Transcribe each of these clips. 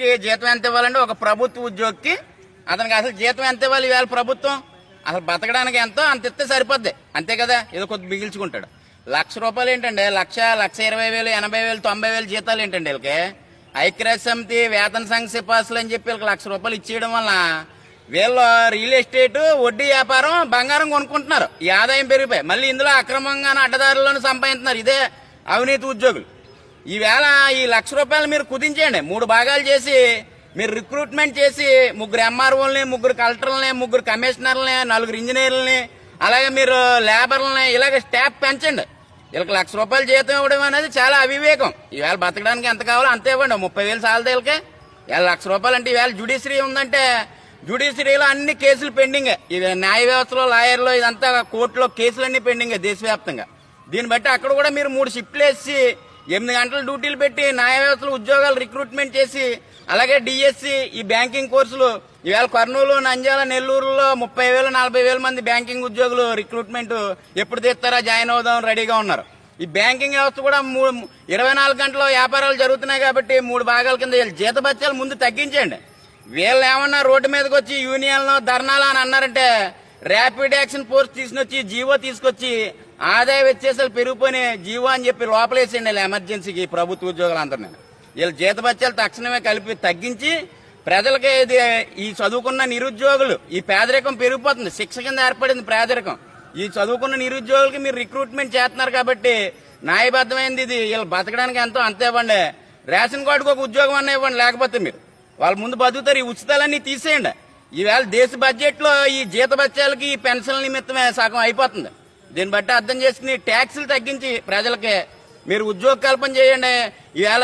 మనిషికి జీతం ఎంత ఇవ్వాలంటే ఒక ప్రభుత్వ ఉద్యోగికి అతనికి అసలు జీతం ఎంత ఇవ్వాలి ఇవాళ ప్రభుత్వం అసలు బతకడానికి ఎంతో అంత ఇస్తే సరిపోద్ది అంతే కదా ఏదో కొద్ది మిగిల్చుకుంటాడు. ₹1,00,000 ఏంటండి 1,20,000 80,000 90,000 జీతాలు ఏంటండి వీళ్ళకి. ఐక్యరాజ్య సమితి వేతన సంఘ సిఫార్సులు అని చెప్పి వీళ్ళకి ₹1,00,000 ఇచ్చేయడం వల్ల వీళ్ళు రియల్ ఎస్టేట్ వడ్డీ వ్యాపారం బంగారం కొనుక్కుంటున్నారు. ఈ ఆదాయం పెరిగిపోయి మళ్ళీ ఇందులో అక్రమంగా అడ్డదారులను సంపాదిస్తున్నారు. ఇదే అవినీతి ఉద్యోగులు. ఈవేళ ఈ ₹1,00,000 మీరు కుదించేయండి 3 భాగాలు చేసి మీరు రిక్రూట్మెంట్ చేసి 3 ఎంఆర్ఓల్ని 3 కలెక్టర్లని 3 కమిషనర్లని 4 ఇంజనీర్లని అలాగే మీరు లేబర్లని ఇలాగ స్టాఫ్ పెంచండి. వీళ్ళకి ₹1,00,000 జీతం ఇవ్వడం అనేది చాలా అవివేకం. ఈవేళ బతకడానికి ఎంత కావాలో అంతే ఇవ్వండి. 30,000 చాలదు వీళ్ళకి. వీళ్ళ ₹1,00,000 అంటే ఈవేళ జ్యుడిషియరీ ఉందంటే జ్యుడిషియరీలో అన్ని కేసులు పెండింగ్. ఇవి న్యాయ వ్యవస్థలో లాయర్లో ఇదంతా కోర్టులో కేసులన్నీ పెండింగ్ దేశవ్యాప్తంగా. దీన్ని బట్టి అక్కడ కూడా మీరు 3 షిఫ్ట్లు వేసి 8 గంటలు డ్యూటీలు పెట్టి న్యాయ వ్యవస్థలో ఉద్యోగాలు రిక్రూట్మెంట్ చేసి అలాగే డిఎస్సి ఈ బ్యాంకింగ్ కోర్సులు ఈవేళ కర్నూలు నంద్యాల నెల్లూరులో 30,000 40,000 మంది బ్యాంకింగ్ ఉద్యోగులు రిక్రూట్మెంట్ ఎప్పుడు తీస్తారా జాయిన్ అవుదాం రెడీగా ఉన్నారు. ఈ బ్యాంకింగ్ వ్యవస్థ కూడా 24 గంటల వ్యాపారాలు జరుగుతున్నాయి కాబట్టి 3 భాగాల కింద వీళ్ళు జీతభత్యాలు ముందు తగ్గించండి. వీళ్ళు ఏమన్నా రోడ్డు మీదకి వచ్చి యూనియన్లో ధర్నాలు అని అన్నారంటే ర్యాపిడ్ యాక్షన్ ఫోర్స్ తీసుకొచ్చి జీవో తీసుకొచ్చి ఆదాయ వ్యత్యాసాలు పెరిగిపోయిన జీవో అని చెప్పి లోపలేసేయండి ఎమర్జెన్సీకి ప్రభుత్వ ఉద్యోగులందరినీ. వీళ్ళు జీతభత్యాలు తక్షణమే కలిపి తగ్గించి ప్రజలకి ఈ చదువుకున్న నిరుద్యోగులు ఈ పేదరికం పెరిగిపోతుంది. శిక్ష కింద ఏర్పడింది పేదరికం. ఈ చదువుకున్న నిరుద్యోగులకి మీరు రిక్రూట్మెంట్ చేస్తున్నారు కాబట్టి న్యాయబద్ధమైంది ఇది. వీళ్ళు బతకడానికి ఎంతో అంతే ఇవ్వండి. రేషన్ కార్డుకు ఒక ఉద్యోగం అన్న ఇవ్వండి. లేకపోతే మీరు వాళ్ళ ముందు బతుకుతారు. ఈ ఉచితాలన్నీ తీసేయండి. ఈవేళ దేశ బడ్జెట్ లో ఈ జీతభత్యాలకి ఈ పెన్షన్ల నిమిత్తమే సగం అయిపోతుంది. దీన్ని బట్టి అర్థం చేసుకుని ట్యాక్సులు తగ్గించి ప్రజలకి మీరు ఉద్యోగ కల్పన చేయండి. ఈవేళ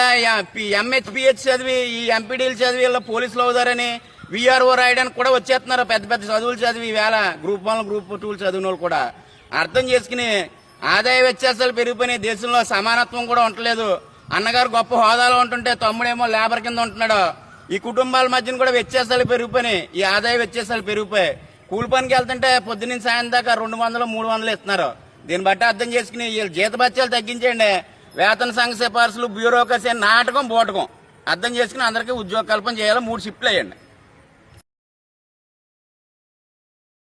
ఎంహెచ్పిహెచ్ చదివి ఈ ఎంపీడీలు చదివి వీళ్ళ పోలీసులు అవుతారని విఆర్ఓ రాయడానికి కూడా వచ్చేస్తున్నారు. పెద్ద పెద్ద చదువులు చదివి ఈవేళ గ్రూప్ 1 గ్రూప్ 2 చదివిన వాళ్ళు కూడా అర్థం చేసుకుని ఆదాయ వ్యత్యాసాలు పెరిగిపోయినాయి. దేశంలో సమానత్వం కూడా ఉండలేదు. అన్నగారు గొప్ప హోదాలో ఉంటుంటే తమ్ముడేమో లేబర్ కింద ఉంటున్నాడు. ఈ కుటుంబాల మధ్యన కూడా వ్యత్యాసాలు పెరిగిపోయినాయి. ఈ ఆదాయ వ్యత్యాసాలు పెరిగిపోయాయి. కూలి పనికి వెళ్తుంటే పొద్దున్న సాయం దాకా 200 300 ఇస్తున్నారు. దీన్ని బట్టి అర్థం చేసుకుని వీళ్ళు జీతభత్యాలు తగ్గించండి. వేతన సంఘ సిఫార్సులు బ్యూరోక్రసీ నాటకం బోటకం అర్థం చేసుకుని అందరికీ ఉద్యోగ కల్పన చేయాలి. 3 షిఫ్ట్లు వేయండి.